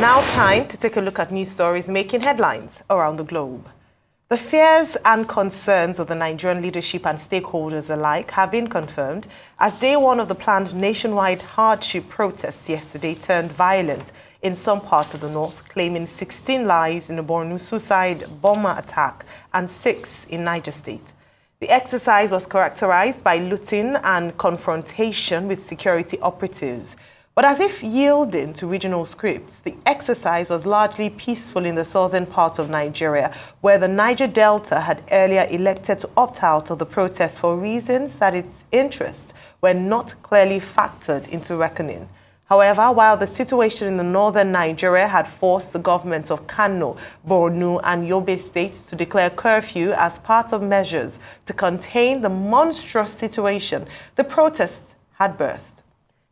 Now time to take a look at news stories making headlines around the globe. The fears and concerns of the Nigerian leadership and stakeholders alike have been confirmed as day one of the planned nationwide hardship protests yesterday turned violent in some parts of the north, claiming 16 lives in the Borno suicide bomber attack and 6 in Niger State. The exercise was characterized by looting and confrontation with security operatives. But as if yielding to regional scripts, the exercise was largely peaceful in the southern parts of Nigeria, where the Niger Delta had earlier elected to opt out of the protest for reasons that its interests were not clearly factored into reckoning. However, while the situation in the northern Nigeria had forced the governments of Kano, Borno and Yobe states to declare curfew as part of measures to contain the monstrous situation the protests had birthed.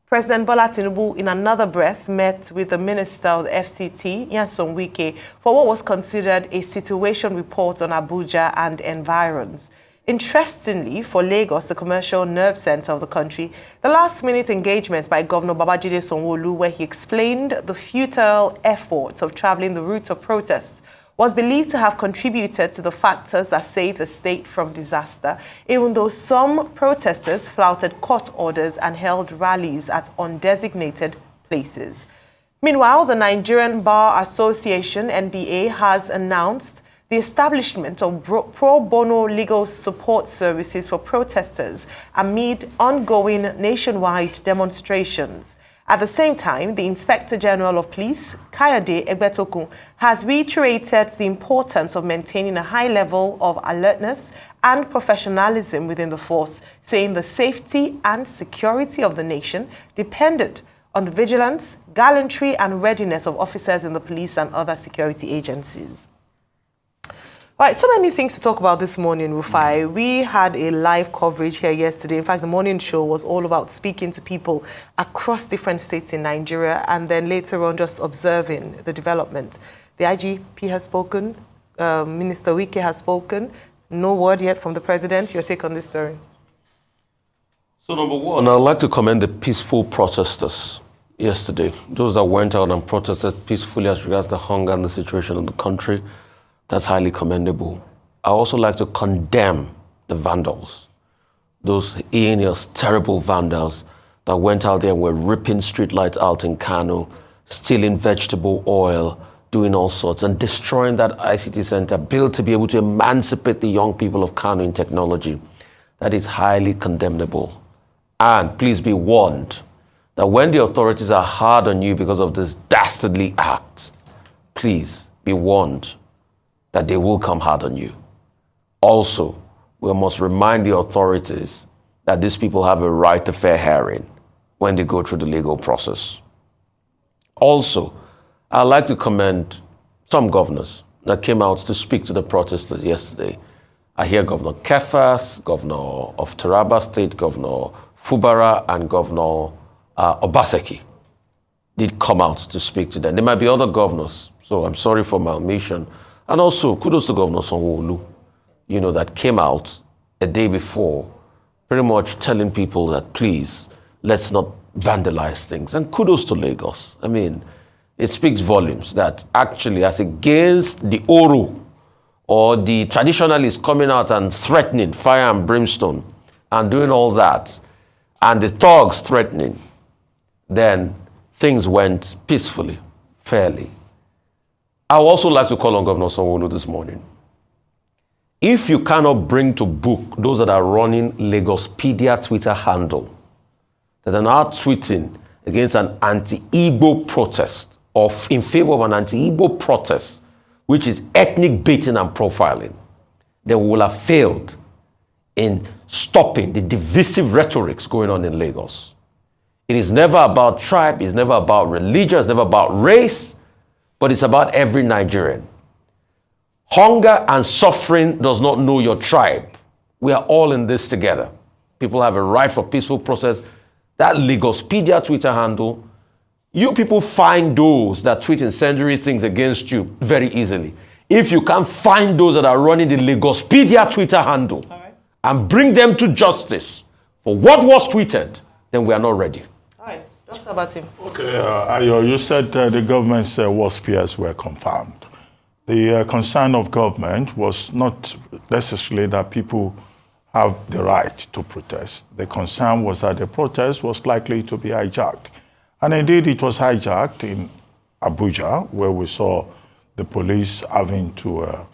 President Bola Tinubu, in another breath, met with the Minister of the FCT, Nyesom Wike, for what was considered a situation report on Abuja and environs. Interestingly, for Lagos, the commercial nerve center of the country, the last-minute engagement by Governor Babajide Sanwo-Olu, where he explained the futile efforts of traveling the route of protests, was believed to have contributed to the factors that saved the state from disaster, even though some protesters flouted court orders and held rallies at undesignated places. Meanwhile, the Nigerian Bar Association, NBA, has announced the establishment of pro bono legal support services for protesters amid ongoing nationwide demonstrations. At the same time, the Inspector General of Police, Kayode Egbetokun, has reiterated the importance of maintaining a high level of alertness and professionalism within the force, saying the safety and security of the nation depended on the vigilance, gallantry, and readiness of officers in the police and other security agencies. All right, so many things to talk about this morning, Rufai. We had a live coverage here yesterday. In fact, the morning show was all about speaking to people across different states in Nigeria and then later on just observing the development. The IGP has spoken, Minister Wike has spoken. No word yet from the president. Your take on this story? So number one, I'd like to commend the peaceful protesters yesterday. Those that went out and protested peacefully as regards the hunger and the situation in the country. That's highly commendable. I also like to condemn the vandals, those heinous, terrible vandals that went out there and were ripping streetlights out in Kano, stealing vegetable oil, doing all sorts, and destroying that ICT center built to be able to emancipate the young people of Kano in technology. That is highly condemnable. And please be warned that when the authorities are hard on you because of this dastardly act, please be warned that they will come hard on you. Also, we must remind the authorities that these people have a right to fair hearing when they go through the legal process. Also, I'd like to commend some governors that came out to speak to the protesters yesterday. I hear Governor Kefas, Governor of Taraba State, Governor Fubara, and Governor Obaseki did come out to speak to them. There might be other governors, so I'm sorry for my omission. And also, kudos to Governor Sanwo-Olu, that came out a day before, pretty much telling people that, please, let's not vandalize things. And kudos to Lagos. I mean, it speaks volumes that actually, as against the Oro or the traditionalists coming out and threatening fire and brimstone and doing all that, and the thugs threatening, then things went peacefully, fairly. I would also like to call on Governor Sanwo-Olu this morning. If you cannot bring to book those that are running Lagospedia Twitter handle, that are now tweeting against an anti-Igbo protest, or in favor of an anti-Igbo protest, which is ethnic baiting and profiling, then we will have failed in stopping the divisive rhetorics going on in Lagos. It is never about tribe, it's never about religion, it's never about race, but it's about every Nigerian. Hunger and suffering does not know your tribe. We are all in this together. People have a right for peaceful process. That Lagospedia Twitter handle, you people find those that tweet incendiary things against you very easily. If you can't find those that are running the Lagospedia Twitter handle and bring them to justice for what was tweeted, then we are not ready. All right. Dr. Batim. Okay, Ayo, you said the government's worst fears were confirmed. The concern of government was not necessarily that people have the right to protest. The concern was that the protest was likely to be hijacked. And indeed, it was hijacked in Abuja, where we saw the police having to,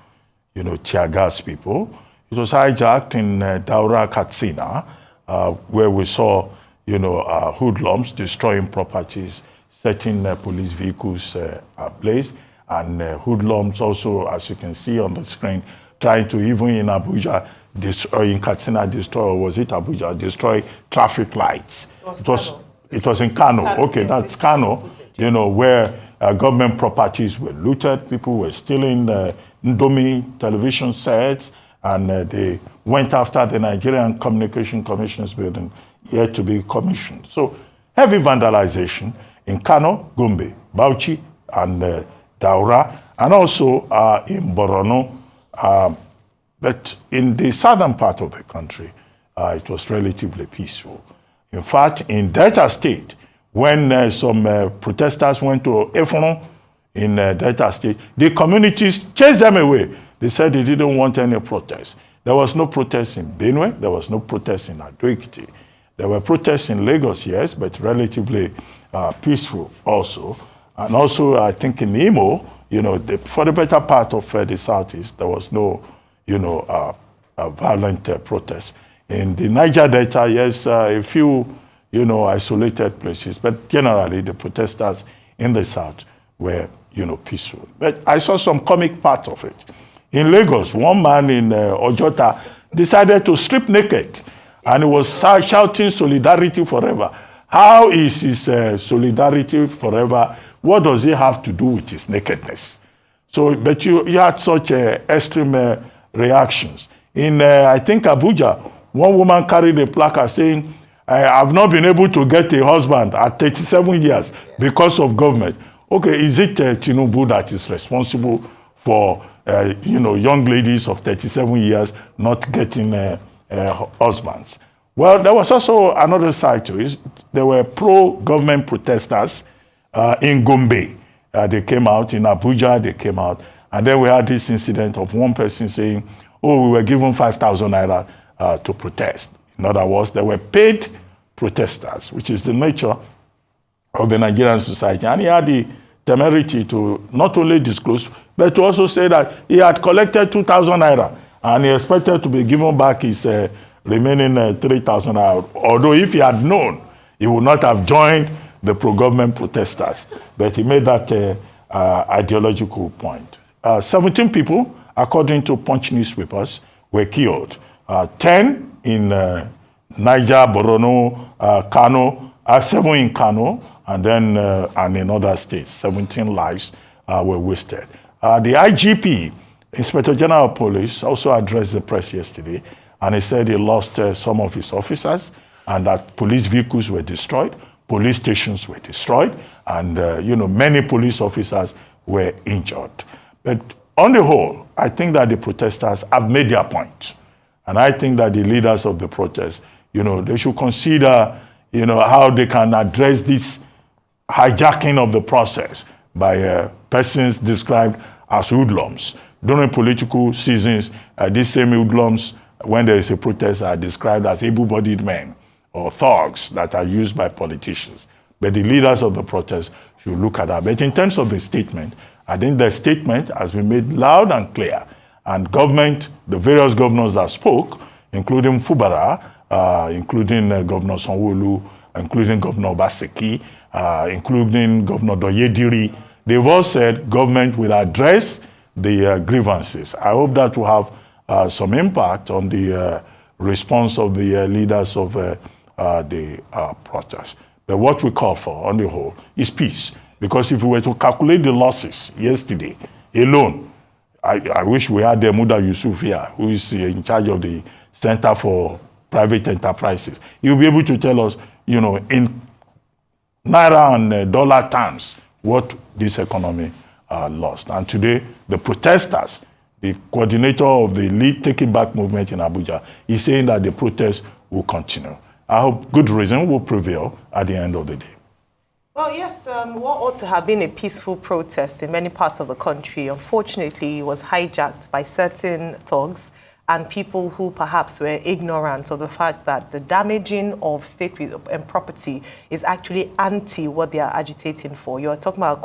tear gas people. It was hijacked in Daura, Katsina, where we saw, hoodlums destroying properties, setting katsina vehicles ablaze, and hoodlums also, as you can see on the screen, trying to, even in Abuja, in Katsina, destroy traffic lights. It was in Kano. Okay, that's Kano, where government properties were looted, people were stealing Ndomi television sets, and they went after the Nigerian Communication Commission's building, yet to be commissioned. So heavy vandalization in Kano, Gombe, Bauchi, and Daura, and also in Borono. But in the southern part of the country, it was relatively peaceful. In fact, in Delta State, when some protesters went to Efono in Delta State, the communities chased them away. They said they didn't want any protest. There was no protest in Benue. There was no protest in Ado-Ekiti. There were protests in Lagos, yes, but relatively peaceful also. And also, I think in Imo, for the better part of the southeast, there was no, violent protest. In the Niger Delta, yes, a few, isolated places, but generally the protesters in the south were, peaceful. But I saw some comic part of it. In Lagos, one man in Ojota decided to strip naked, and he was shouting "Solidarity forever." How is his solidarity forever? What does he have to do with his nakedness? So, but you had such extreme reactions. In, I think, Abuja, one woman carried a placard saying, "I've not been able to get a husband at 37 years because of government." Okay, is it Tinubu that is responsible for, young ladies of 37 years not getting husbands? Well, there was also another side to it. There were pro-government protesters in Gombe. They came out. In Abuja, they came out. And then we had this incident of one person saying, "Oh, we were given 5,000 naira to protest." In other words, they were paid protesters, which is the nature of the Nigerian society. And he had the temerity to not only disclose, but to also say that he had collected 2,000 naira and he expected to be given back his remaining 3,000 naira. Although if he had known, he would not have joined the pro-government protesters. But he made that ideological point. 17 people, according to Punch newspapers, were killed. 10 in Niger, Borono, Kano, 7 in Kano, and then and in other states, 17 lives were wasted. The IGP, Inspector General of Police, also addressed the press yesterday, and he said he lost some of his officers, and that police vehicles were destroyed, police stations were destroyed, and many police officers were injured. But on the whole, I think that the protesters have made their point. And I think that the leaders of the protest, they should consider, how they can address this hijacking of the process by persons described as hoodlums. During political seasons, these same hoodlums, when there is a protest, are described as able-bodied men or thugs that are used by politicians. But the leaders of the protest should look at that. But in terms of the statement, I think the statement has been made loud and clear. And government, the various governors that spoke, including Fubara, including Governor Sanwo-Olu, including Governor Obaseki, including Governor Doyediri, they've all said government will address the grievances. I hope that will have some impact on the response of the leaders of the protest. But what we call for, on the whole, is peace. Because if we were to calculate the losses yesterday alone, I wish we had Muda Yusuf here, who is in charge of the Center for Private Enterprises. He'll be able to tell us, in naira and dollar terms, what this economy lost. And today, the protesters, the coordinator of the Lead Taking Back movement in Abuja, is saying that the protest will continue. I hope good reason will prevail at the end of the day. Well, yes, what ought to have been a peaceful protest in many parts of the country, unfortunately, was hijacked by certain thugs and people who perhaps were ignorant of the fact that the damaging of state property is actually anti what they are agitating for. You're talking about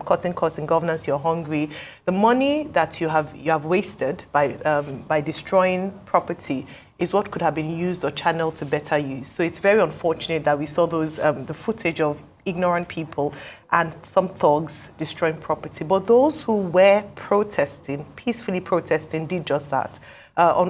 cutting costs in governance, you're hungry. The money that you have wasted by destroying property is what could have been used or channeled to better use. So it's very unfortunate that we saw those the footage of ignorant people and some thugs destroying property. But those who were protesting, peacefully protesting, did just that.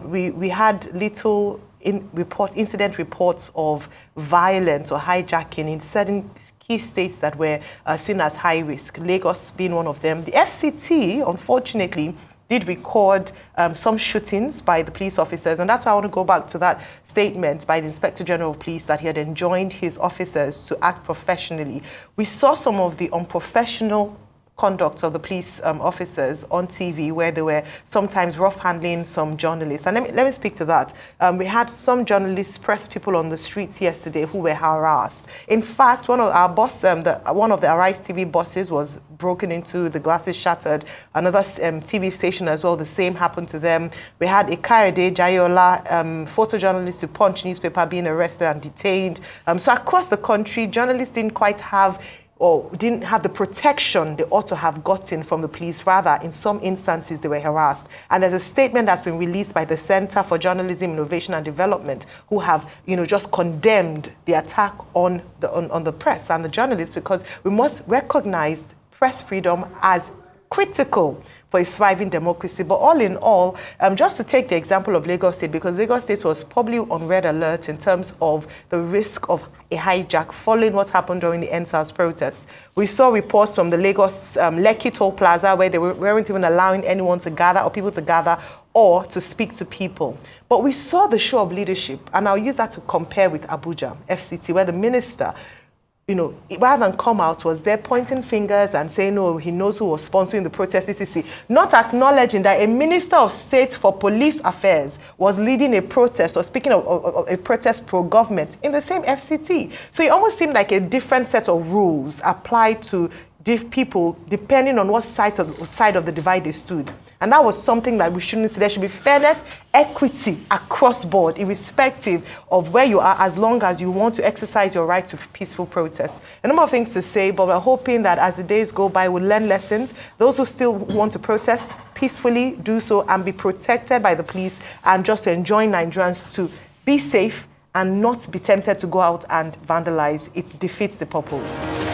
We had little incident reports of violence or hijacking in certain key states that were seen as high risk, Lagos being one of them. The FCT, unfortunately, did record some shootings by the police officers. And that's why I want to go back to that statement by the Inspector General of Police that he had enjoined his officers to act professionally. We saw some of the unprofessional conduct of the police officers on TV, where they were sometimes rough handling some journalists. And let me speak to that. We had some journalists, press people on the streets yesterday who were harassed. In fact, one of our one of the Arise TV buses was broken into, the glasses shattered. Another TV station as well, the same happened to them. We had Ikayode Jayola, photojournalist who Punch newspaper, being arrested and detained. So across the country, journalists didn't quite have or didn't have the protection they ought to have gotten from the police. Rather, in some instances, they were harassed. And there's a statement that's been released by the Center for Journalism, Innovation and Development, who have, just condemned the attack on the press and the journalists, because we must recognize press freedom as critical for a thriving democracy. But all in all, just to take the example of Lagos State, because Lagos State was probably on red alert in terms of the risk of a hijack following what happened during the NSAS protests. We saw reports from the Lagos Lekki Toll Plaza where they weren't even allowing anyone to gather or people to gather or to speak to people. But we saw the show of leadership, and I'll use that to compare with Abuja, FCT, where the minister, rather than come out, was there pointing fingers and saying, no, he knows who was sponsoring the protest, etc., not acknowledging that a minister of state for police affairs was leading a protest or speaking of a protest pro-government in the same FCT. So it almost seemed like a different set of rules applied to people depending on what side of the divide they stood. And that was something that we shouldn't see. There should be fairness, equity across board, irrespective of where you are, as long as you want to exercise your right to peaceful protest. A number of things to say, but we're hoping that as the days go by, we'll learn lessons. Those who still want to protest peacefully, do so and be protected by the police, and just enjoin Nigerians to be safe and not be tempted to go out and vandalize. It defeats the purpose.